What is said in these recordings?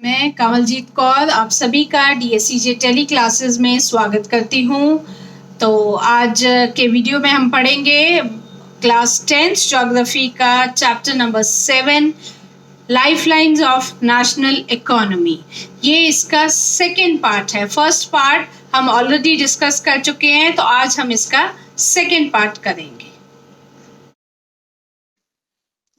मैं कमलजीत कौर आप सभी का DSCJ टेली क्लासेस में स्वागत करती हूँ। तो आज के वीडियो में हम पढ़ेंगे क्लास 10th ज्योग्राफी का chapter number 7 lifelines of national economy. ये इसका सेकेंड पार्ट है। फर्स्ट पार्ट हम ऑलरेडी डिस्कस कर चुके हैं, तो आज हम इसका सेकेंड पार्ट करेंगे।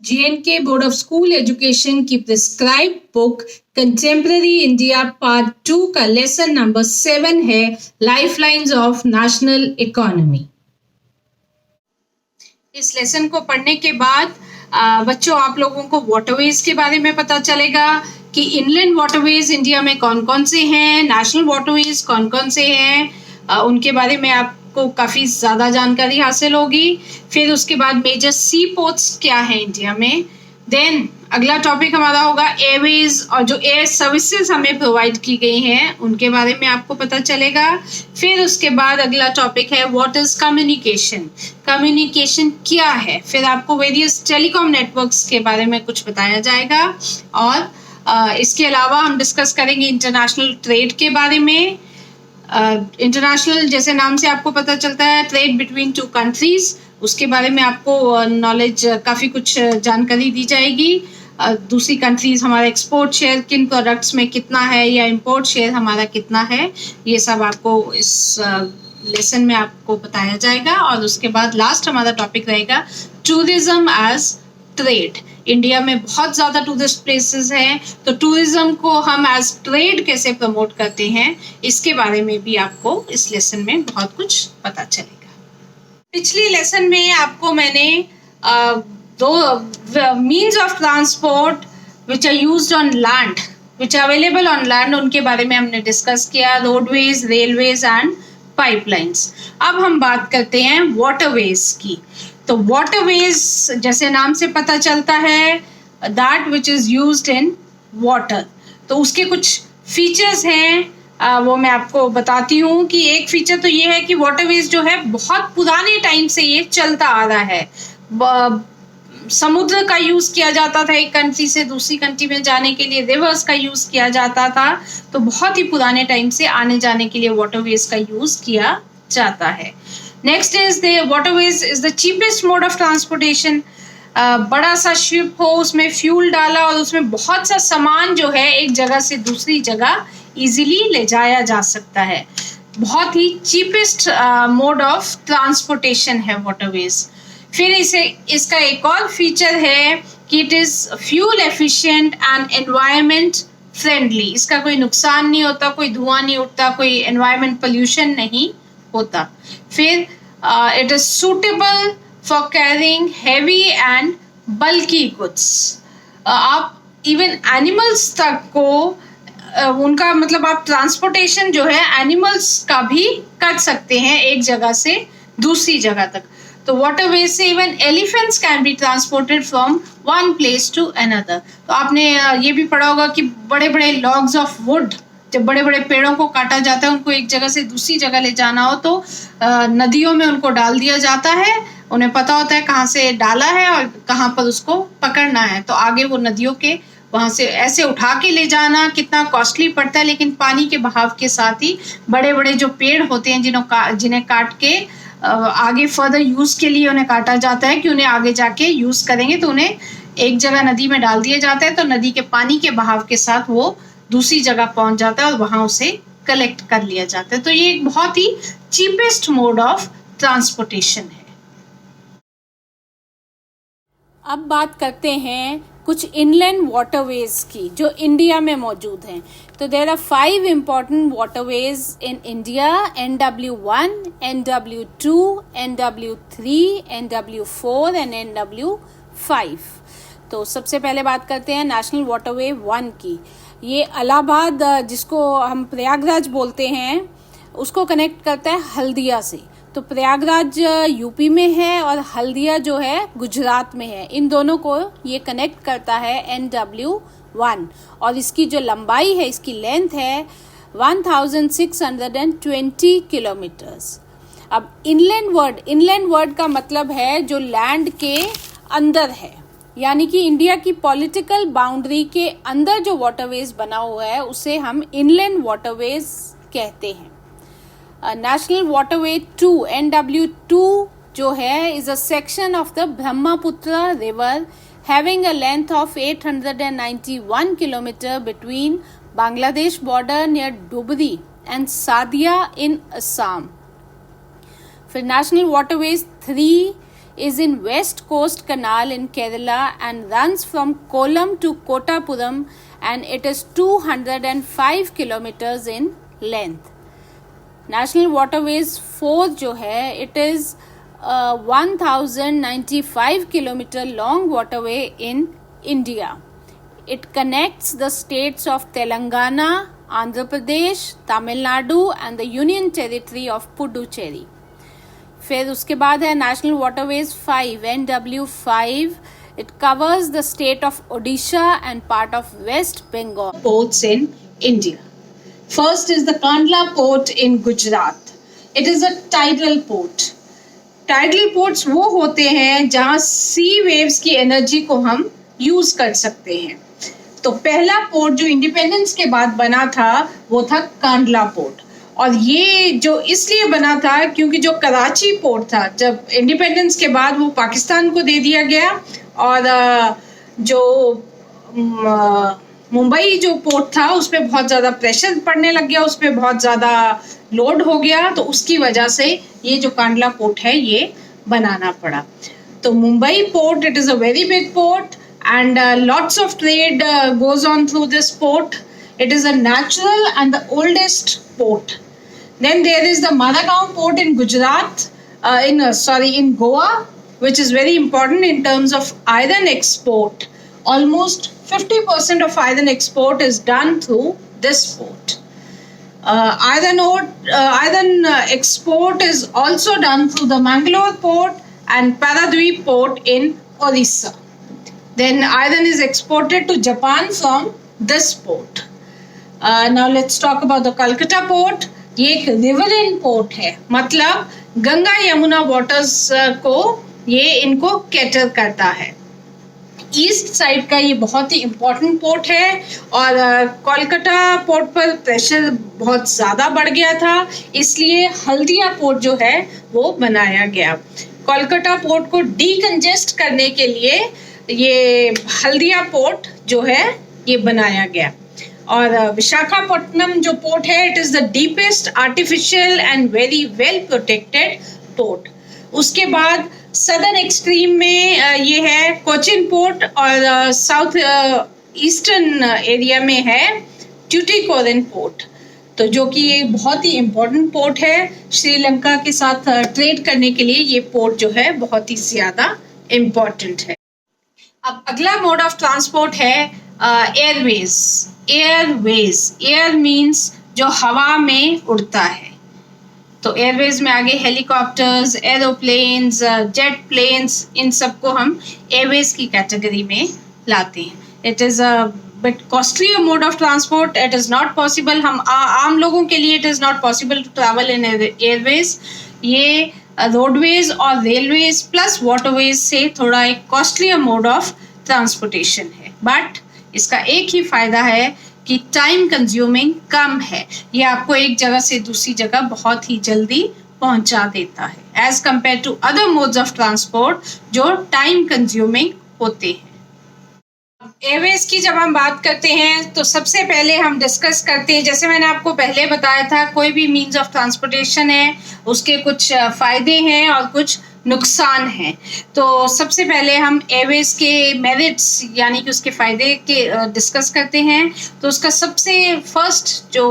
J&K Board of School Education की prescribe book contemporary India part 2 का लेसन नंबर 7 है लाइफलाइंस ऑफ नेशनल इकोनॉमी। इस लेसन को पढ़ने के बाद बच्चों आप लोगों को वाटरवेज के बारे में पता चलेगा कि इनलैंड वाटरवेज इंडिया में कौन कौन से हैं, नेशनल वाटरवेज कौन कौन से हैं, उनके बारे में आपको काफ़ी ज़्यादा जानकारी हासिल होगी। फिर उसके बाद मेजर सी पोर्ट्स क्या है इंडिया में। देन अगला टॉपिक हमारा होगा एयरवेज, और जो एयर सर्विसेज हमें प्रोवाइड की गई हैं उनके बारे में आपको पता चलेगा। फिर उसके बाद अगला टॉपिक है व्हाट इज कम्युनिकेशन, कम्युनिकेशन क्या है। फिर आपको वेरियस टेलीकॉम नेटवर्क्स के बारे में कुछ बताया जाएगा, और इसके अलावा हम डिस्कस करेंगे इंटरनेशनल ट्रेड के बारे में। इंटरनेशनल जैसे नाम से आपको पता चलता है ट्रेड बिटवीन टू कंट्रीज, उसके बारे में आपको नॉलेज काफ़ी कुछ जानकारी दी जाएगी। दूसरी कंट्रीज हमारा एक्सपोर्ट शेयर किन प्रोडक्ट्स में कितना है या इंपोर्ट शेयर हमारा कितना है, ये सब आपको इस लेसन में आपको बताया जाएगा। और उसके बाद लास्ट हमारा टॉपिक रहेगा टूरिज्म एज ट्रेड। इंडिया में बहुत ज़्यादा टूरिस्ट प्लेसेस हैं, तो टूरिज्म को हम एज ट्रेड कैसे प्रमोट करते हैं, इसके बारे में भी आपको इस लेसन में बहुत कुछ पता चलेगा। पिछली लेसन में आपको मैंने दो means of transport which are used on land, which are available on land, उनके बारे में हमने डिस्कस किया, रोडवेज, रेलवेज एंड पाइपलाइंस। अब हम बात करते हैं वाटरवेज की। तो वाटरवेज जैसे नाम से पता चलता है that which is used in water, तो उसके कुछ फीचर्स हैं, वो मैं आपको बताती हूँ। कि एक फीचर तो ये है कि वाटरवेज जो है बहुत पुराने टाइम से ये चलता आ रहा है। समुद्र का यूज़ किया जाता था, एक कंट्री से दूसरी कंट्री में जाने के लिए रिवर्स का यूज़ किया जाता था, तो बहुत ही पुराने टाइम से आने जाने के लिए वाटरवेज का यूज़ किया जाता है। Next is the waterways is the cheapest mode of transportation. बड़ा सा शिप हो, उसमें फ्यूल डाला और उसमें बहुत सा सामान जो है एक जगह से दूसरी जगह इजीली ले जाया जा सकता है। बहुत ही चीपेस्ट मोड ऑफ ट्रांसपोर्टेशन है वाटरवेज। फिर इसका एक और फीचर है कि it is fuel efficient and environment friendly. इसका कोई नुकसान नहीं होता, कोई धुआं नहीं उठता, कोई एनवायरनमेंट पोल्यूशन नहीं होता। फिर it is suitable for carrying heavy and bulky goods. आप इवन एनिमल्स तक को उनका मतलब आप ट्रांसपोर्टेशन जो है एनिमल्स का भी कर सकते हैं एक जगह से दूसरी जगह तक। तो वाटरवेज से even elephants can be transported from one place to another. तो आपने ये भी पढ़ा होगा कि बड़े बड़े लॉग्स ऑफ वुड, जब बड़े बड़े पेड़ों को काटा जाता है, उनको एक जगह से दूसरी जगह ले जाना हो तो नदियों में उनको डाल दिया जाता है। उन्हें पता होता है कहाँ से डाला है और कहाँ पर उसको पकड़ना है, तो आगे वो नदियों के वहाँ से ऐसे उठा के ले जाना कितना कॉस्टली पड़ता है। लेकिन पानी के बहाव के साथ ही बड़े बड़े जो पेड़ होते हैं जिन्हें काट के आगे फर्दर यूज़ के लिए उन्हें काटा जाता है कि उन्हें आगे जाके यूज़ करेंगे, तो उन्हें एक जगह नदी में डाल दिया जाता है, तो नदी के पानी के बहाव के साथ वो दूसरी जगह पहुंच जाता है और वहां उसे कलेक्ट कर लिया जाता है। तो ये एक बहुत ही चीपेस्ट मोड ऑफ ट्रांसपोर्टेशन है। अब बात करते हैं कुछ इनलैंड वाटरवेज की जो इंडिया में मौजूद हैं। तो there are 5 important waterways in India: NW1, NW2, NW3, NW4 and NW5। तो सबसे पहले बात करते हैं नेशनल वाटरवे 1 की। ये इलाहाबाद, जिसको हम प्रयागराज बोलते हैं, उसको कनेक्ट करता है हल्दिया से। तो प्रयागराज यूपी में है और हल्दिया जो है गुजरात में है। इन दोनों को ये कनेक्ट करता है NW1, और इसकी जो लंबाई है, इसकी लेंथ है 1620 किलोमीटर्स। अब इनलैंड वर्ड का मतलब है जो लैंड के अंदर है, यानी कि इंडिया की पॉलिटिकल बाउंड्री के अंदर जो वाटरवेज बना हुआ है उसे हम इनलैंड वाटरवेज कहते हैं। नेशनल वाटरवे 2 NW2 जो है is a section of the Brahmaputra river having a length of 891 kilometre between Bangladesh border near Dhubri and Sadiya in Assam. फिर national waterways 3 is in West Coast Canal in Kerala and runs from Kollam to Kottapuram and it is 205 kilometers in length. National Waterways 4 जो है it is a 1095 kilometer long waterway in India. It connects the states of Telangana, Andhra Pradesh, Tamil Nadu and the Union Territory of Puducherry. फिर उसके बाद है national waterways 5 NW5. It covers the state of Odisha and part of West Bengal. Ports in India. First is the Kandla port in Gujarat. It is a tidal port. Tidal ports वो होते हैं जहाँ सी waves की energy को हम यूज कर सकते हैं। तो पहला पोर्ट जो इंडिपेंडेंस के बाद बना था वो था कांडला पोर्ट, और ये जो इसलिए बना था क्योंकि जो कराची पोर्ट था जब इंडिपेंडेंस के बाद वो पाकिस्तान को दे दिया गया, और जो मुंबई जो पोर्ट था उस पर बहुत ज़्यादा प्रेशर पड़ने लग गया, उस पर बहुत ज़्यादा लोड हो गया, तो उसकी वजह से ये जो कांडला पोर्ट है ये बनाना पड़ा। तो Mumbai port it is a very big port and lots of trade goes on through this port. It is a natural and the oldest port. Then there is the Madagaon port in Gujarat, in Goa, which is very important in terms of iron export. Almost 50% of iron export is done through this port. Iron export is also done through the Mangalore port and Paradweep port in Orissa. Then iron is exported to Japan from this port. Now let's talk about the Calcutta port. ये एक riverine port है, मतलब Ganga Yamuna waters को ये इनको cater करता है। East side का ये बहुत ही इम्पोर्टेंट पोर्ट है, और कोलकाता पोर्ट पर प्रेशर बहुत ज़्यादा बढ़ गया था, इसलिए हल्दिया पोर्ट जो है वो बनाया गया। कोलकाता पोर्ट को डीकंजेस्ट करने के लिए ये हल्दिया पोर्ट जो है ये बनाया गया। और विशाखापट्टनम जो पोर्ट है it is the deepest artificial and very well protected port. उसके बाद सदर्न एक्सट्रीम में ये है कोचिन पोर्ट, और साउथ ईस्टर्न एरिया में है ट्यूटिकोरिन पोर्ट, तो जो कि ये बहुत ही इम्पोर्टेंट पोर्ट है। श्रीलंका के साथ ट्रेड करने के लिए ये पोर्ट जो है बहुत ही ज़्यादा इम्पोर्टेंट है। अब अगला मोड ऑफ ट्रांसपोर्ट है एयरवेज। एयर मीन्स जो हवा में उड़ता है, तो एयरवेज में आगे हेलीकॉप्टर्स, एरोप्लेन्स, जेट प्लेन्स, इन सबको हम एयरवेज की कैटेगरी में लाते हैं। It is a but costly mode of transport. It is not possible, हम आम लोगों के लिए it is not possible to travel in airways. ये रोडवेज और रेलवेज प्लस वाटरवेज से थोड़ा एक कॉस्टली मोड ऑफ ट्रांसपोर्टेशन है, बट इसका एक ही फ़ायदा है कि टाइम कंज्यूमिंग कम है। ये आपको एक जगह से दूसरी जगह बहुत ही जल्दी पहुंचा देता है as compare to other modes of transport जो टाइम कंज्यूमिंग होते हैं। एयरवेज की जब हम बात करते हैं तो सबसे पहले हम डिस्कस करते हैं, जैसे मैंने आपको पहले बताया था, कोई भी मीन्स ऑफ ट्रांसपोर्टेशन है उसके कुछ फ़ायदे हैं और कुछ नुकसान हैं। तो सबसे पहले हम एयरवेज के मेरिट्स यानी कि उसके फ़ायदे के डिस्कस करते हैं। तो उसका सबसे फर्स्ट जो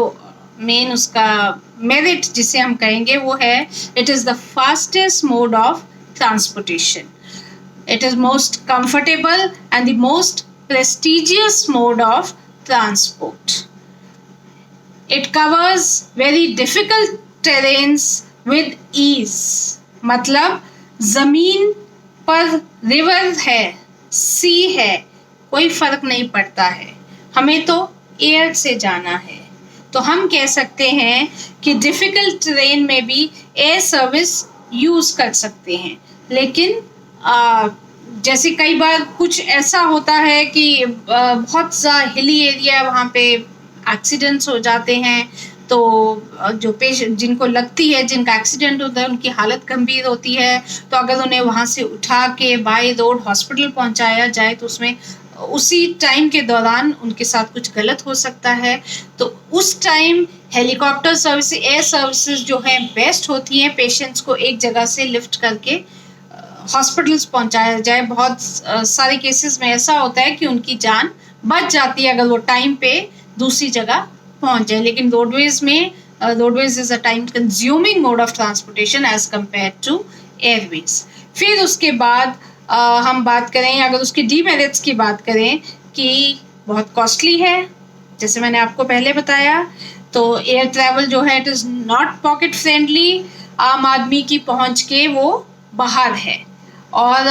मेन उसका मेरिट जिसे हम कहेंगे वो है it is the fastest mode of transportation. It is most comfortable and the most prestigious mode of transport. It covers very difficult terrains with ease. मतलब जमीन पर रिवर है, सी है, कोई फर्क नहीं पड़ता है, हमें तो एयर से जाना है। तो हम कह सकते हैं कि डिफिकल्ट ट्रेन में भी एयर सर्विस यूज़ कर सकते हैं, लेकिन जैसे कई बार कुछ ऐसा होता है कि बहुत सा हिली एरिया है, वहाँ पे एक्सीडेंट्स हो जाते हैं, तो जो पेशेंट जिनको लगती है, जिनका एक्सीडेंट होता है, उनकी हालत गंभीर होती है, तो अगर उन्हें वहाँ से उठा के बाय रोड हॉस्पिटल पहुँचाया जाए तो उसमें उसी टाइम के दौरान उनके साथ कुछ गलत हो सकता है। तो उस time helicopter service, air services जो है बेस्ट होती हैं, पेशेंट्स को एक जगह से लिफ्ट करके हॉस्पिटल्स पहुंचाया जाए। बहुत सारे केसेस में ऐसा होता है कि उनकी जान बच जाती है अगर वो टाइम पे दूसरी जगह पहुंच जाए, लेकिन roadways is a time consuming mode of transportation as compare to airways. फिर उसके बाद हम बात करें, अगर उसके डीमेरिट्स की बात करें कि बहुत कॉस्टली है, जैसे मैंने आपको पहले बताया, तो एयर ट्रैवल जो है it is not pocket friendly, आम आदमी की पहुंच के वो बाहर है। और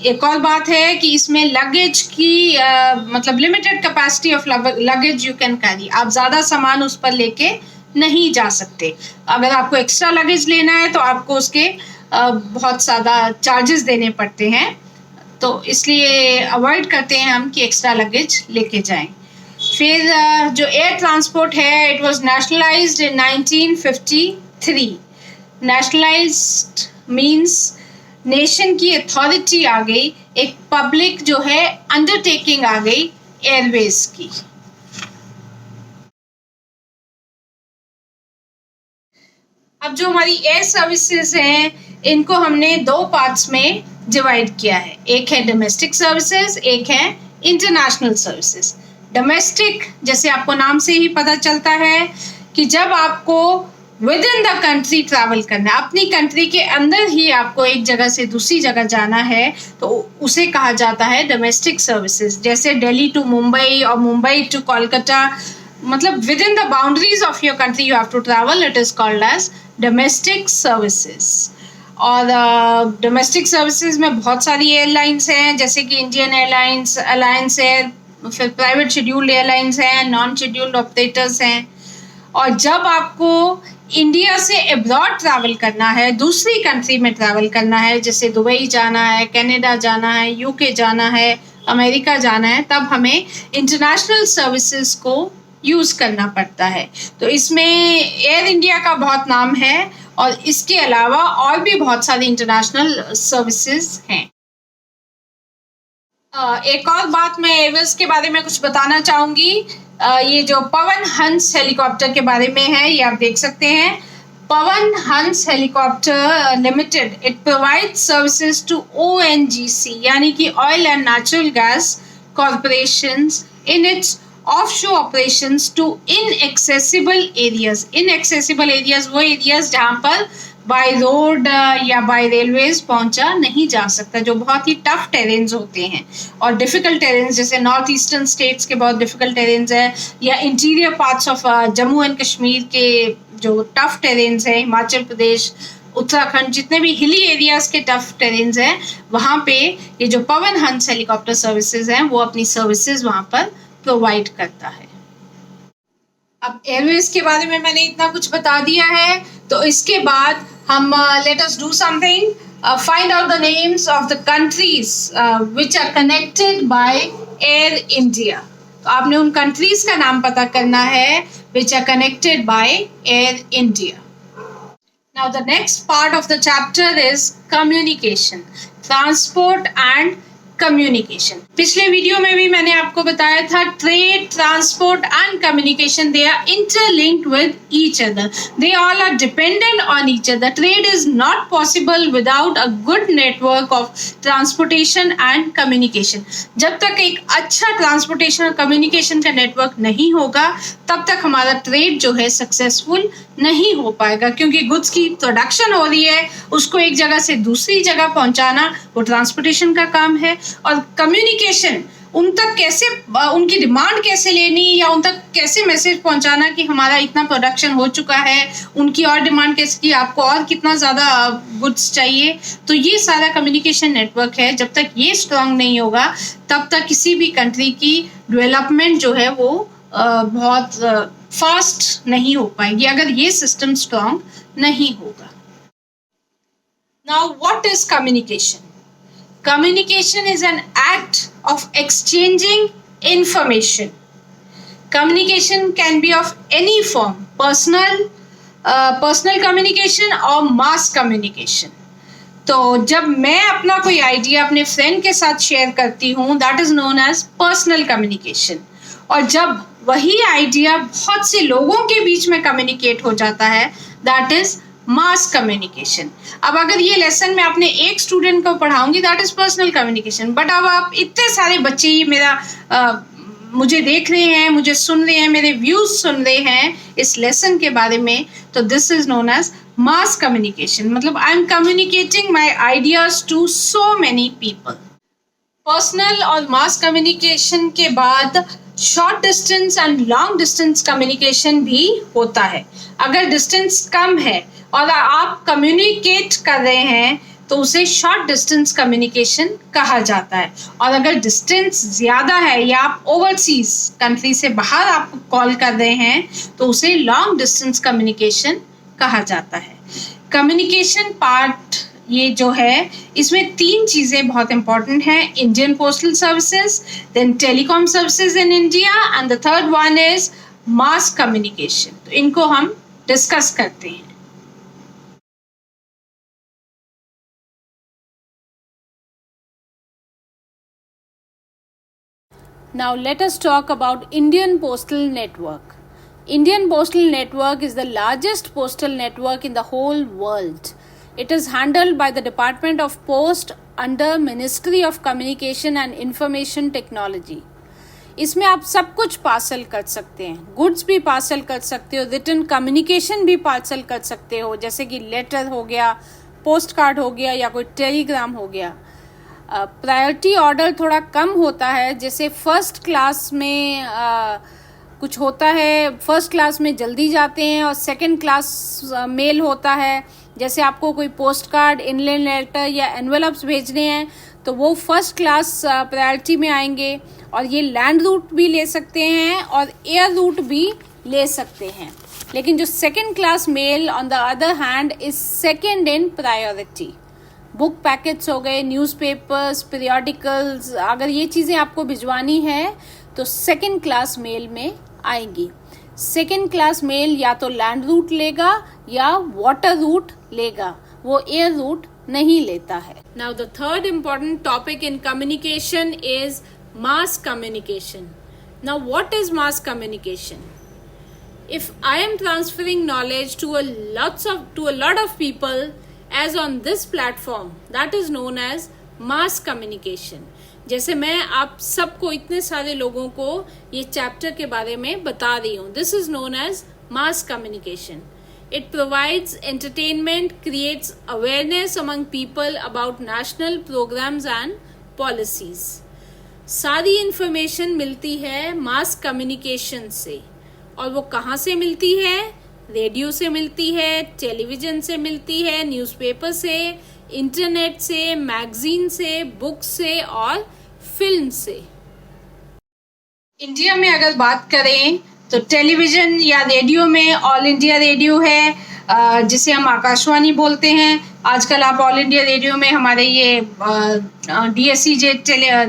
एक और बात है कि इसमें लगेज की मतलब limited capacity of luggage you can carry, आप ज़्यादा सामान उस पर लेके नहीं जा सकते। अगर आपको एक्स्ट्रा लगेज लेना है तो आपको उसके बहुत ज़्यादा चार्जेस देने पड़ते हैं, तो इसलिए अवॉइड करते हैं हम कि एक्स्ट्रा लगेज लेके जाएं। फिर जो एयर ट्रांसपोर्ट है, it was nationalised in 1953। Nationalised means nation की अथॉरिटी आ गई, एक पब्लिक जो है अंडरटेकिंग आ गई एयरवेज की। अब जो हमारी एयर सर्विसेज हैं, इनको हमने दो पार्ट्स में डिवाइड किया है, एक है डोमेस्टिक सर्विसेज, एक है इंटरनेशनल सर्विसेज। डोमेस्टिक, जैसे आपको नाम से ही पता चलता है कि जब आपको with in the country travel करना है, अपनी कंट्री के अंदर ही आपको एक जगह से दूसरी जगह जाना है, तो उसे कहा जाता है डोमेस्टिक सर्विसेज। जैसे दिल्ली टू मुंबई और मुंबई टू कोलकाता, मतलब within the boundaries of your country you have to travel, it is called as domestic services. और डोमेस्टिक सर्विसेज में बहुत सारी एयरलाइंस हैं, जैसे कि इंडियन एयरलाइंस, अलायंस एयर, फिर प्राइवेट शेड्यूल्ड एयरलाइंस हैं, नॉन शेड्यूल्ड ऑपरेटर्स हैं। और जब आपको इंडिया से अब्रॉड ट्रैवल करना है, दूसरी कंट्री में ट्रैवल करना है, जैसे दुबई जाना है, कनाडा जाना है, यूके जाना है, अमेरिका जाना है, तब हमें इंटरनेशनल सर्विसेज को यूज़ करना पड़ता है। तो इसमें एयर इंडिया का बहुत नाम है और इसके अलावा और भी बहुत सारी इंटरनेशनल सर्विसेज हैं। एक और बात मैं एयरवेज के बारे में कुछ बताना चाहूँगी। ये जो पवन हंस हेलीकॉप्टर के बारे में है, ये आप देख सकते हैं। Pawan Hans helicopter limited, it provide services to ONGC यानी कि oil and natural gas corporations in its offshore operations to inaccessible areas. Inaccessible areas वो एरियाज जहाँ पर बाय रोड या बाय रेलवेज पहुंचा नहीं जा सकता, जो बहुत ही टफ टेरेन्स होते हैं और डिफिकल्ट टेरेन्स, जैसे नॉर्थ ईस्टर्न स्टेट्स के बहुत डिफिकल्ट टेरेन्स है, या interior parts of Jammu and Kashmir के जो टफ टेरेन्स हैं, हिमाचल प्रदेश, उत्तराखंड, जितने भी हिली एरियाज के टफ टेरेन्स हैं, वहाँ पे ये जो पवन हंस हेलीकॉप्टर सर्विसेज हैं वो अपनी सर्विसेज वहाँ पर प्रोवाइड करता है। अब एयरवेज के बारे में मैंने इतना कुछ बता दिया है, तो इसके बाद हम let us do something, find out the names of the countries which are connected by Air India. तो आपने उन कंट्रीज का नाम पता करना है which are connected by Air India. Now the next part of the chapter is communication, transport and communication. पिछले video में भी मैंने आपको बताया था, trade, transport and communication, they are interlinked with each other, they all are dependent on each other. Trade is not possible without a good network of transportation and communication. जब तक एक अच्छा ट्रांसपोर्टेशन और कम्युनिकेशन का network नहीं होगा, तब तक हमारा ट्रेड जो है सक्सेसफुल नहीं हो पाएगा, क्योंकि गुड्स की प्रोडक्शन हो रही है, उसको एक जगह से दूसरी जगह पहुंचाना वो ट्रांसपोर्टेशन का काम है। और कम्युनिकेशन, उन तक कैसे, उनकी डिमांड कैसे लेनी या उन तक कैसे मैसेज पहुंचाना कि हमारा इतना प्रोडक्शन हो चुका है, उनकी और डिमांड कैसे की, आपको और कितना ज़्यादा गुड्स चाहिए, तो ये सारा कम्युनिकेशन नेटवर्क है। जब तक ये स्ट्रांग नहीं होगा, तब तक किसी भी कंट्री की डेवलपमेंट जो है वो बहुत फास्ट नहीं हो पाएगी, अगर ये सिस्टम स्ट्रांग नहीं होगा। Now what is communication? Communication is an act of exchanging information. Communication can be of any form, personal communication or mass communication. तो जब मैं अपना कोई आइडिया अपने फ्रेंड के साथ शेयर करती हूँ, that is known as personal communication. और जब वही आइडिया बहुत से लोगों के बीच में कम्युनिकेट हो जाता है, दैट इज मास कम्युनिकेशन. अब अगर ये लेसन मैं अपने एक स्टूडेंट को पढ़ाऊंगी, that is personal communication. But अब आप इतने सारे बच्चे ही मुझे देख रहे हैं, मुझे सुन रहे हैं, मेरे व्यूज सुन रहे हैं इस लेसन के बारे में, तो this is known as mass communication. मतलब I am communicating my ideas to so many people. Personal और मास कम्युनिकेशन के बाद short distance and long distance communication भी होता है. अगर डिस्टेंस कम है और आप कम्युनिकेट कर रहे हैं तो उसे शॉर्ट डिस्टेंस कम्युनिकेशन कहा जाता है. और अगर डिस्टेंस ज़्यादा है या आप ओवरसीज कंट्री से बाहर आप कॉल कर रहे हैं तो उसे लॉन्ग डिस्टेंस कम्युनिकेशन कहा जाता है. कम्युनिकेशन पार्ट ये जो है, इसमें 3 चीज़ें बहुत इंपॉर्टेंट हैं. Indian postal services, then telecom services in India, and the third one is mass communication. तो इनको हम डिस्कस करते हैं. Now let us talk about Indian Postal Network. Indian Postal Network is the largest postal network in the whole world. It is handled by the Department of Post under Ministry of Communication and Information Technology. इसमें आप सब कुछ parcel कर सकते हैं. Goods भी parcel कर सकते हो, रिटन कम्युनिकेशन भी पार्सल कर सकते हो, जैसे कि लेटर हो गया, पोस्ट कार्ड हो गया या कोई टेलीग्राम हो गया. प्रायोरिटी ऑर्डर थोड़ा कम होता है. जैसे फर्स्ट क्लास में कुछ होता है, फर्स्ट क्लास में जल्दी जाते हैं और सेकंड क्लास मेल होता है. जैसे आपको कोई पोस्ट कार्ड, इनलैंड लेटर या एनवेलप्स भेजने हैं तो वो फर्स्ट क्लास प्रायोरिटी में आएंगे. और ये लैंड रूट भी ले सकते हैं और एयर रूट भी ले सकते हैं. लेकिन जो second class mail on the other hand is second in priority. Book packets हो गए, न्यूज़पेपर्स, पीरियोडिकल्स, अगर ये चीज़ें आपको भिजवानी है तो सेकंड क्लास मेल में आएंगी. सेकंड क्लास मेल या तो लैंड रूट लेगा या वाटर रूट लेगा, वो एयर रूट नहीं लेता है. Now the third important topic in communication is mass communication. Now what is mass communication? If I am transferring knowledge to a lot of people as on this platform, that is known as mass communication. जैसे मैं आप सबको, इतने सारे लोगों को ये chapter के बारे में बता रही हूँ, this is known as mass communication. It provides entertainment, creates awareness among people about national programs and policies. सारी इंफॉर्मेशन मिलती है मास कम्युनिकेशन से. और वो कहाँ से मिलती है? रेडियो से मिलती है, टेलीविजन से मिलती है, न्यूज़पेपर से, इंटरनेट से, मैगजीन से, बुक से और फिल्म से. इंडिया में अगर बात करें तो टेलीविजन या रेडियो में ऑल इंडिया रेडियो है, जिसे हम आकाशवाणी बोलते हैं. आजकल आप ऑल इंडिया रेडियो में हमारे ये DSCJ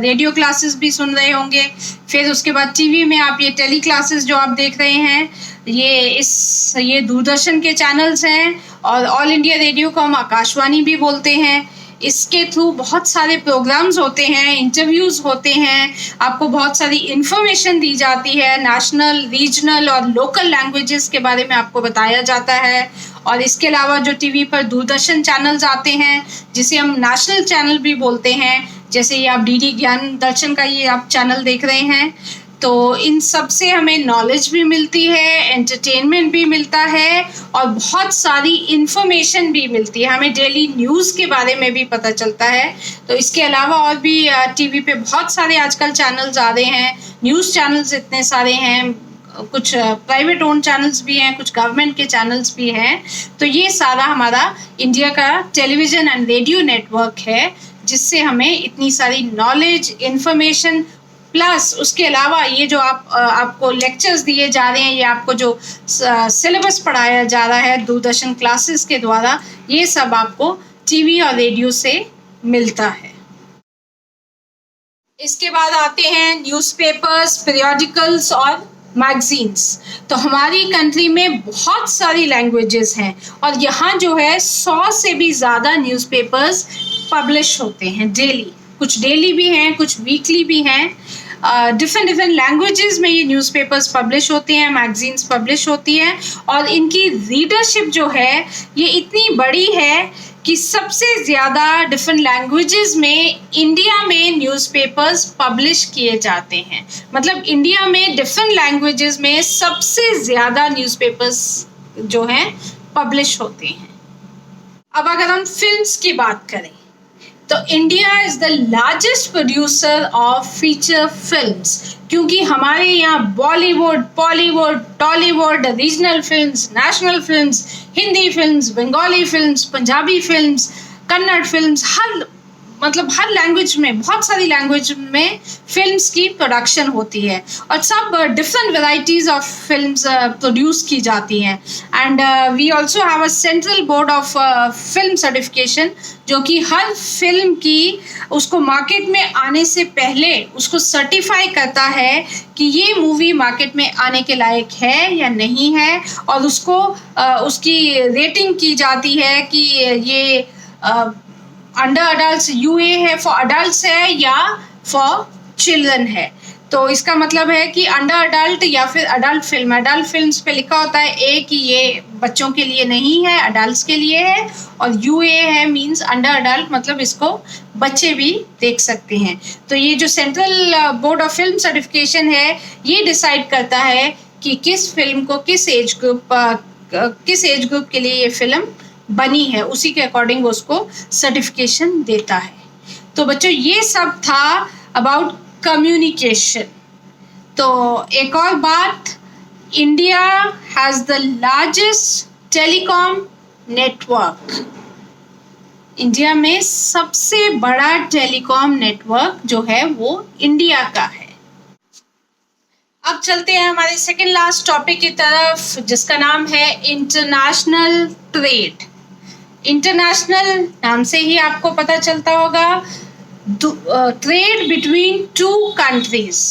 रेडियो क्लासेस भी सुन रहे होंगे. फिर उसके बाद टीवी में आप ये टेली क्लासेस जो आप देख रहे हैं, ये दूरदर्शन के चैनल्स हैं. और ऑल इंडिया रेडियो को हम आकाशवाणी भी बोलते हैं. इसके थ्रू बहुत सारे प्रोग्राम्स होते हैं, इंटरव्यूज़ होते हैं, आपको बहुत सारी इन्फॉर्मेशन दी जाती है. नेशनल, रीजनल और लोकल लैंग्वेजेस के बारे में आपको बताया जाता है. और इसके अलावा जो टीवी पर दूरदर्शन चैनल्स आते हैं, जिसे हम नेशनल चैनल भी बोलते हैं, जैसे ये आप DD ज्ञान दर्शन का ये आप चैनल देख रहे हैं, तो इन सब से हमें नॉलेज भी मिलती है, एंटरटेनमेंट भी मिलता है और बहुत सारी इन्फॉर्मेशन भी मिलती है. हमें डेली न्यूज़ के बारे में भी पता चलता है. तो इसके अलावा और भी टीवी पे बहुत सारे आजकल चैनल्स आ रहे हैं, न्यूज़ चैनल्स इतने सारे हैं, कुछ प्राइवेट ओन चैनल्स भी हैं, कुछ गवर्नमेंट के चैनल्स भी हैं. तो ये सारा हमारा इंडिया का टेलीविज़न एंड रेडियो नेटवर्क है, जिससे हमें इतनी सारी नॉलेज, इन्फॉर्मेशन, प्लस उसके अलावा ये जो आपको लेक्चर्स दिए जा रहे हैं, ये आपको जो सिलेबस पढ़ाया जा रहा है दूरदर्शन क्लासेस के द्वारा, ये सब आपको टीवी और रेडियो से मिलता है. इसके बाद आते हैं न्यूज़पेपर्स, पीरियोडिकल्स और मैगजीन्स। तो हमारी कंट्री में बहुत सारी लैंग्वेजेस हैं और यहाँ जो है 100 से भी ज़्यादा न्यूज़पेपर्स पब्लिश होते हैं डेली। कुछ डेली भी हैं, कुछ वीकली भी हैं। डिफरेंट डिफरेंट लैंग्वेजेस में ये न्यूज़पेपर्स पब्लिश होते हैं, मैगजीन्स पब्लिश होती हैं और इनकी रीडरशिप जो है ये इतनी बड़ी है कि सबसे ज़्यादा डिफरेंट लैंग्वेजेस में इंडिया में न्यूज़पेपर्स पब्लिश किए जाते हैं। मतलब इंडिया में डिफरेंट लैंग्वेजेस में सबसे ज़्यादा न्यूज़पेपर्स जो हैं पब्लिश होते हैं। अब अगर हम फिल्म्स की बात करें तो India is the largest producer of feature films, क्योंकि हमारे यहाँ Bollywood, Bollywood, Tollywood, regional films, national films, Hindi films, Bengali films, Punjabi films, Kannada films, हर लैंग्वेज में, बहुत सारी लैंग्वेज में फिल्म्स की प्रोडक्शन होती है और सब different varieties of films produce की जाती हैं। And we also have a central board of film certification जो कि हर फिल्म की उसको मार्केट में आने से पहले उसको सर्टिफाई करता है कि ये मूवी मार्केट में आने के लायक है या नहीं है और उसको उसकी रेटिंग की जाती है कि ये अंडर अडल्ट यूए है, फॉर अडल्ट है या फॉर चिल्ड्रन है। तो इसका मतलब है कि अंडर अडल्ट या फिर अडल्ट फिल्म्स पे लिखा होता है ए कि ये बच्चों के लिए नहीं है, अडल्ट्स के लिए है, और यूए है मींस अंडर अडल्ट, मतलब इसको बच्चे भी देख सकते हैं। तो ये जो central board of film certification है ये डिसाइड करता है कि किस फिल्म को किस एज ग्रुप के लिए ये फिल्म बनी है, उसी के अकॉर्डिंग उसको सर्टिफिकेशन देता है। तो बच्चों ये सब था अबाउट कम्युनिकेशन। तो एक और बात, India has the largest telecom network. India में सबसे बड़ा टेलीकॉम नेटवर्क जो है वो इंडिया का है। अब चलते हैं हमारे सेकेंड लास्ट टॉपिक की तरफ जिसका नाम है इंटरनेशनल ट्रेड। इंटरनेशनल नाम से ही आपको पता चलता होगा, ट्रेड बिटवीन टू कंट्रीज,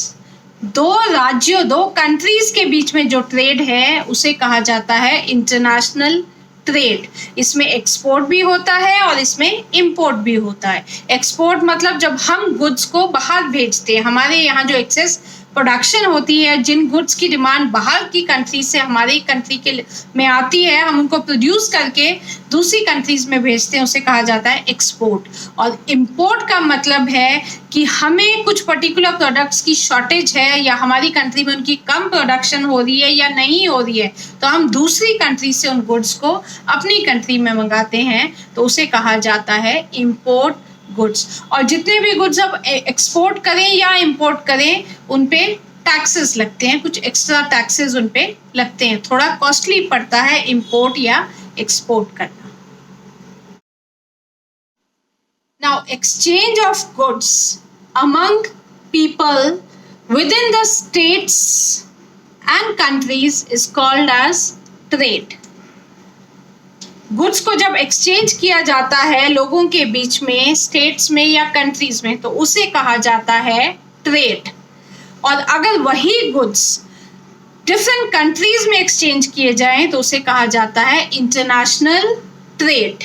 दो राज्यों, दो कंट्रीज के बीच में जो ट्रेड है उसे कहा जाता है इंटरनेशनल ट्रेड। इसमें एक्सपोर्ट भी होता है और इसमें इंपोर्ट भी होता है। एक्सपोर्ट मतलब जब हम गुड्स को बाहर भेजते हैं, हमारे यहाँ जो एक्सेस प्रोडक्शन होती है, जिन गुड्स की डिमांड बाहर की कंट्री से हमारी कंट्री के में आती है, हम उनको प्रोड्यूस करके दूसरी कंट्रीज में भेजते हैं, उसे कहा जाता है एक्सपोर्ट। और इंपोर्ट का मतलब है कि हमें कुछ पर्टिकुलर प्रोडक्ट्स की शॉर्टेज है या हमारी कंट्री में उनकी कम प्रोडक्शन हो रही है या नहीं हो रही है, तो हम दूसरी कंट्री से उन गुड्स को अपनी कंट्री में मंगाते हैं, तो उसे कहा जाता है इंपोर्ट गुड्स। और जितने भी गुड्स आप एक्सपोर्ट करें या इंपोर्ट करें उन पे टैक्सेस लगते हैं, कुछ एक्स्ट्रा टैक्सेस उन पे लगते हैं, थोड़ा कॉस्टली पड़ता है इंपोर्ट या एक्सपोर्ट करना। Now exchange of goods among people within the states and countries is called as trade. Goods को जब एक्सचेंज किया जाता है लोगों के बीच में, स्टेट्स में या कंट्रीज में, तो उसे कहा जाता है ट्रेड। और अगर वही गुड्स डिफरेंट कंट्रीज में एक्सचेंज किए जाएं तो उसे कहा जाता है इंटरनेशनल ट्रेड।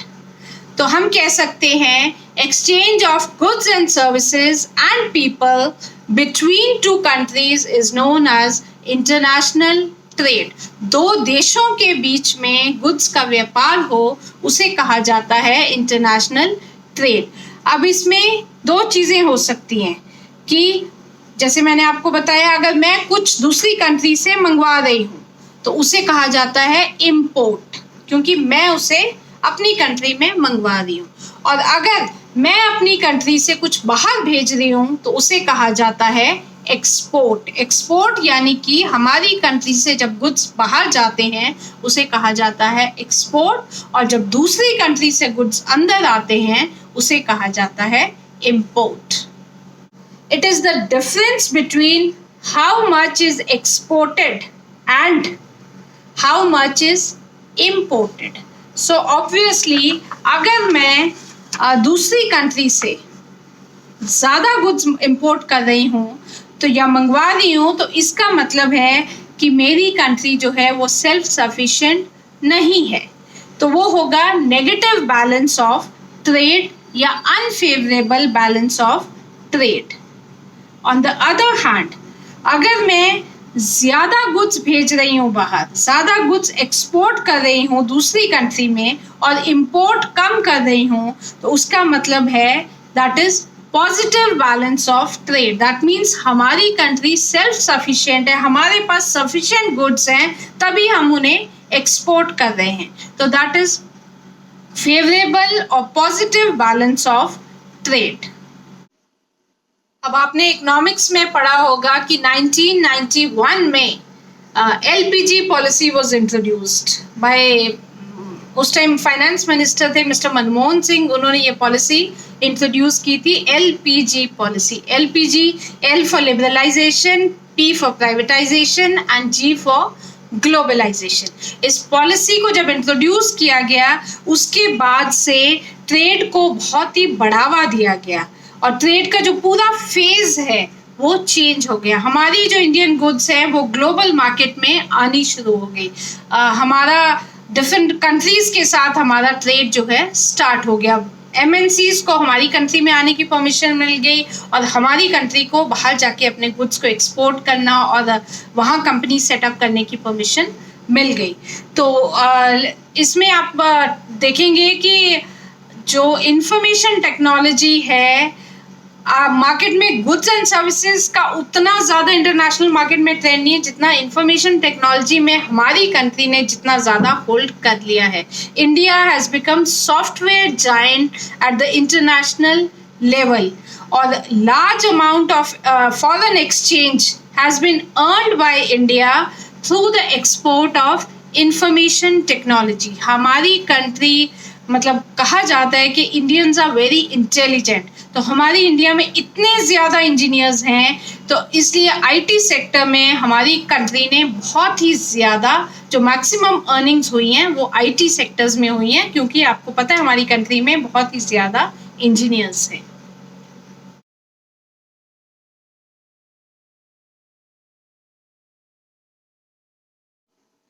तो हम कह सकते हैं exchange of goods and services and people between two countries is known as international trade. दो देशों के बीच में गुड्स का व्यापार हो उसे कहा जाता है इंटरनेशनल ट्रेड। अब इसमें दो चीज़ें हो सकती हैं कि जैसे मैंने आपको बताया, अगर मैं कुछ दूसरी कंट्री से मंगवा रही हूँ तो उसे कहा जाता है इंपोर्ट, क्योंकि मैं उसे अपनी कंट्री में मंगवा रही हूँ। और अगर मैं अपनी कंट्री से कुछ बाहर भेज रही हूँ तो उसे कहा जाता है एक्सपोर्ट। एक्सपोर्ट यानी कि हमारी कंट्री से जब गुड्स बाहर जाते हैं उसे कहा जाता है एक्सपोर्ट, और जब दूसरी कंट्री से गुड्स अंदर आते हैं उसे कहा जाता है import. It is the difference between how much is exported and how much is imported. So obviously अगर मैं दूसरी कंट्री से ज़्यादा गुड्स इंपोर्ट कर रही हूँ तो या मंगवा रही हूँ, तो इसका मतलब है कि मेरी कंट्री जो है वो सेल्फ सफिशिएंट नहीं है। तो वो होगा नेगेटिव बैलेंस ऑफ ट्रेड या unfavourable balance of trade. On the other hand, अगर मैं ज़्यादा गुड्स भेज रही हूँ बाहर, ज़्यादा गुड्स एक्सपोर्ट कर रही हूँ दूसरी कंट्री में और इंपोर्ट कम कर रही हूँ, तो उसका मतलब है that is positive balance of trade. That means हमारी कंट्री सेल्फ सफिशिएंट है, हमारे पास सफिशिएंट गुड्स हैं, तभी हम उन्हें एक्सपोर्ट कर रहे हैं। तो दैट इज फेवरेबल और पॉजिटिव बैलेंस ऑफ ट्रेड। अब आपने इकोनॉमिक्स में पढ़ा होगा कि 1991 में LPG policy was introduced by, उस टाइम फाइनेंस मिनिस्टर थे मिस्टर मनमोहन सिंह, उन्होंने ये पॉलिसी इंट्रोड्यूस की थी, LPG policy. LPG, L for liberalisation, P for privatisation and G for globalisation. इस पॉलिसी को जब इंट्रोड्यूस किया गया उसके बाद से ट्रेड को बहुत ही बढ़ावा दिया गया और ट्रेड का जो पूरा फेज है वो चेंज हो गया। हमारी जो इंडियन गुड्स हैं वो ग्लोबल मार्केट में आनी शुरू हो गई। हमारा डिफरेंट कंट्रीज के साथ हमारा ट्रेड जो है स्टार्ट हो गया। एमएनसीज को हमारी कंट्री में आने की परमिशन मिल गई और हमारी कंट्री को बाहर जाके अपने गुड्स को एक्सपोर्ट करना और वहाँ कंपनी सेटअप करने की परमिशन मिल गई। तो इसमें आप देखेंगे कि जो इंफॉर्मेशन टेक्नोलॉजी है, मार्केट में गुड्स एंड सर्विसेज का उतना ज़्यादा इंटरनेशनल मार्केट में ट्रेंड नहीं है जितना इंफॉर्मेशन टेक्नोलॉजी में हमारी कंट्री ने जितना ज़्यादा होल्ड कर लिया है। India has become software giant at the international level और large amount of foreign exchange has been earned by India through the export of information technology. हमारी कंट्री, मतलब कहा जाता है कि इंडियंस आर वेरी इंटेलिजेंट, तो हमारी इंडिया में इतने ज़्यादा इंजीनियर्स हैं, तो इसलिए आईटी सेक्टर में हमारी कंट्री ने बहुत ही ज़्यादा जो मैक्सिमम अर्निंग्स हुई हैं वो आईटी सेक्टर्स में हुई हैं, क्योंकि आपको पता है हमारी कंट्री में बहुत ही ज़्यादा इंजीनियर्स हैं।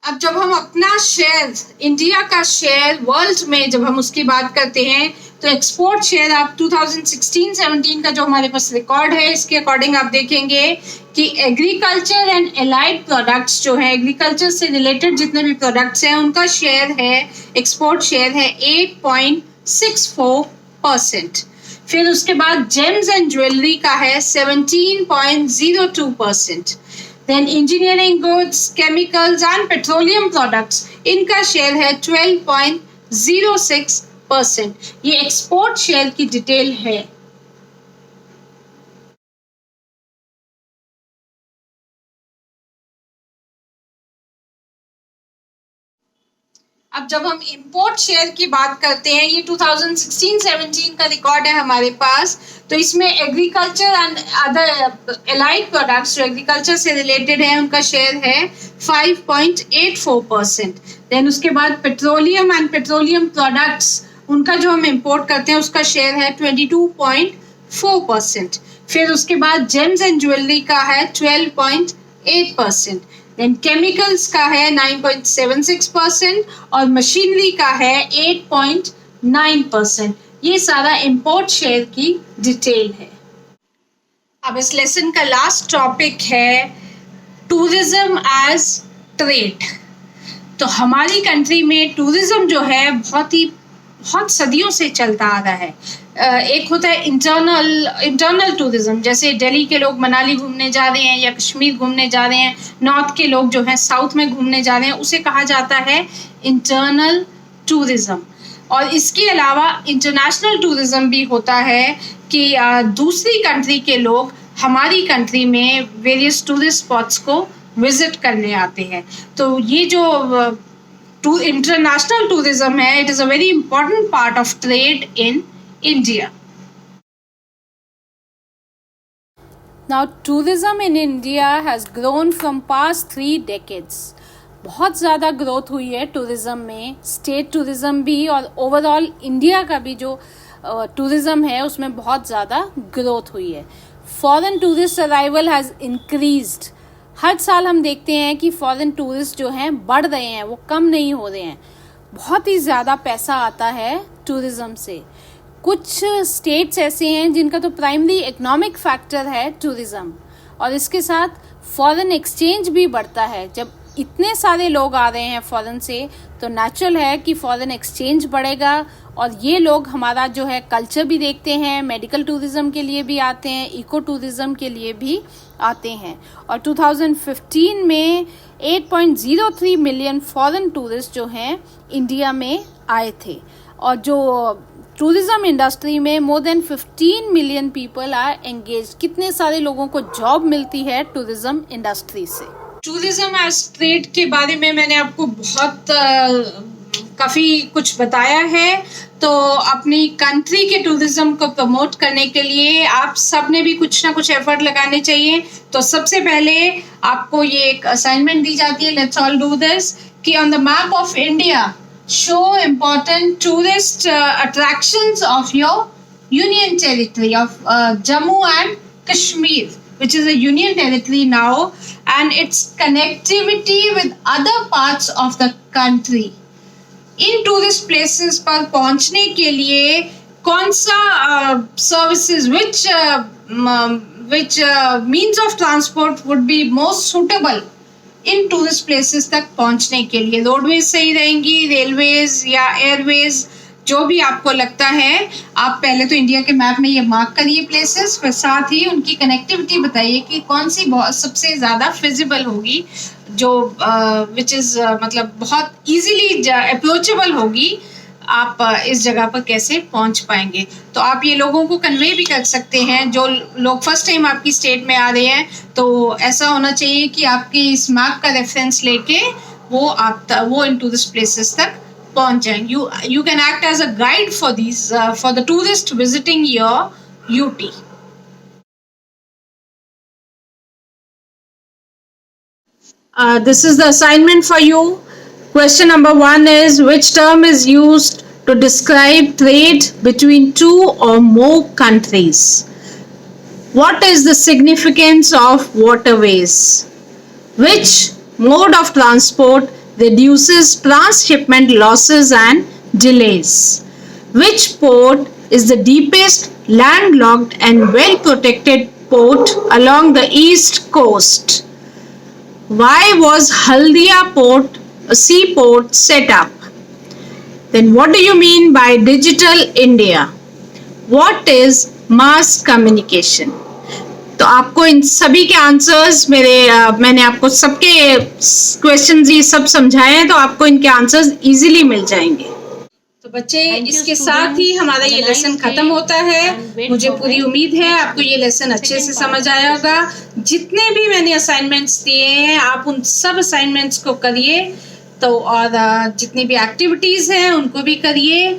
अब जब हम अपना शेयर, इंडिया का शेयर वर्ल्ड में जब हम उसकी बात करते हैं, तो एक्सपोर्ट शेयर आप 2016-17 का जो हमारे पास रिकॉर्ड है, इसके अकॉर्डिंग आप देखेंगे कि एग्रीकल्चर एंड एलाइड प्रोडक्ट्स जो है, एग्रीकल्चर से रिलेटेड जितने भी प्रोडक्ट्स हैं उनका शेयर है, एक्सपोर्ट शेयर है 8.64%। फिर उसके बाद जेम्स एंड ज्वेलरी का है 17.02%। Then engineering goods, chemicals and petroleum products, इनका शेयर है 12.06%। ये एक्सपोर्ट शेयर की डिटेल है। अब जब हम इंपोर्ट शेयर की बात करते हैं, ये 2016-17 का रिकॉर्ड है हमारे पास, तो इसमें agriculture and other allied products जो एग्रीकल्चर से रिलेटेड है उनका शेयर है 5.84%। देन उसके बाद पेट्रोलियम एंड पेट्रोलियम प्रोडक्ट्स, उनका जो हम इंपोर्ट करते हैं उसका शेयर है 22.4%। फिर उसके बाद जेम्स एंड ज्वेलरी का है 12.8%। देन केमिकल्स का है 9.76% और मशीनरी का है 8.9%। ये सारा इंपोर्ट शेयर की डिटेल है। अब इस लेसन का लास्ट टॉपिक है टूरिज्म एज ट्रेड। तो हमारी कंट्री में टूरिज्म जो है बहुत सदियों से चलता आ रहा है। एक होता है इंटरनल टूरिज्म, जैसे दिल्ली के लोग मनाली घूमने जा रहे हैं या कश्मीर घूमने जा रहे हैं, नॉर्थ के लोग जो हैं साउथ में घूमने जा रहे हैं, उसे कहा जाता है इंटरनल टूरिज्म। और इसके अलावा इंटरनेशनल टूरिज्म भी होता है कि दूसरी कंट्री के लोग हमारी कंट्री में वेरियस टूरिस्ट स्पॉट्स को विजिट करने आते हैं। तो ये जो इंटरनेशनल टूरिज्म है, it is a very important part of trade in India. Now, tourism in India has grown from past 3 decades. बहुत ज़्यादा ग्रोथ हुई है टूरिज़्म में, स्टेट टूरिज़्म भी और ओवरऑल इंडिया का भी जो टूरिज्म है उसमें बहुत ज़्यादा ग्रोथ हुई है. Foreign tourist arrival has increased. हर साल हम देखते हैं कि फॉरेन टूरिस्ट जो हैं बढ़ रहे हैं, वो कम नहीं हो रहे हैं. बहुत ही ज़्यादा पैसा आता है टूरिज्म से. कुछ स्टेट्स ऐसे हैं जिनका तो प्राइमरी इकोनॉमिक फैक्टर है टूरिज्म, और इसके साथ फॉरेन एक्सचेंज भी बढ़ता है. जब इतने सारे लोग आ रहे हैं फॉरेन से तो नेचुरल है कि फॉरेन एक्सचेंज बढ़ेगा, और ये लोग हमारा जो है कल्चर भी देखते हैं, मेडिकल टूरिज्म के लिए भी आते हैं, इको टूरिज्म के लिए भी आते हैं. और 2015 में 8.03 मिलियन फॉरेन टूरिस्ट जो हैं इंडिया में आए थे, और जो टूरिज्म इंडस्ट्री में more than 15 million people are engage. कितने सारे लोगों को जॉब मिलती है टूरिज्म इंडस्ट्री से. टूरिज्म एज ट्रेड के बारे में मैंने आपको बहुत काफ़ी कुछ बताया है. तो अपनी कंट्री के टूरिज्म को प्रमोट करने के लिए आप सब ने भी कुछ ना कुछ एफर्ट लगाने चाहिए. तो सबसे पहले आपको ये एक असाइनमेंट दी जाती है, लेट्स ऑल डू दिस, कि on the map of India show important tourist attractions of your union territory of Jammu and Kashmir, which is a union territory now, and its connectivity with other parts of the country. In tourist places पर पहुंचने के लिए कौन सा services, which means of transport would be most suitable in tourist places तक पहुंचने के लिए. रोडवेज सही रहेंगी, रेलवेज या एयरवेज, जो भी आपको लगता है. आप पहले तो इंडिया के मैप में ये मार्क करिए प्लेसेस, फिर साथ ही उनकी कनेक्टिविटी बताइए कि कौन सी सबसे ज़्यादा फिजिबल होगी, जो विच इज़ मतलब बहुत इजीली अप्रोचेबल होगी. आप इस जगह पर कैसे पहुंच पाएंगे. तो आप ये लोगों को कन्वे भी कर सकते हैं. जो लोग फर्स्ट टाइम आपकी स्टेट में आ रहे हैं, तो ऐसा होना चाहिए कि आपकी इस मैप का रेफरेंस लेके वो इन टूरिस्ट प्लेसेस तक पहुंच जाएंगे. You can act as a guide for the tourist visiting your UT. This is the assignment for you. Question number 1 is, which term is used to describe trade between two or more countries? What is the significance of waterways? Which mode of transport reduces transshipment losses and delays? Which port is the deepest landlocked and well-protected port along the east coast? Why was Haldia port a seaport set up? Then what do you mean by digital India? What is mass communication? तो आपको इन सभी के answers मैंने आपको सबके questions ये सब समझाए हैं, तो आपको इनके आंसर्स इजीली मिल जाएंगे. तो बच्चे, इसके साथ ही हमारा ये लेसन खत्म होता है. मुझे पूरी उम्मीद है आपको ये लेसन अच्छे से समझ आया होगा. जितने भी मैंने असाइनमेंट्स दिए हैं, आप उन सब असाइनमेंट्स को करिए. तो और जितनी भी एक्टिविटीज़ हैं उनको भी करिए,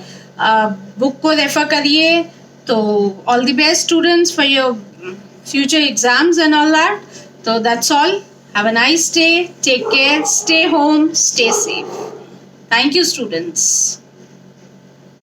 बुक को रेफर करिए. तो all the best students for your future exams and all that. तो that's all. Have a nice day. Take care. Stay home. Stay safe. Thank you students.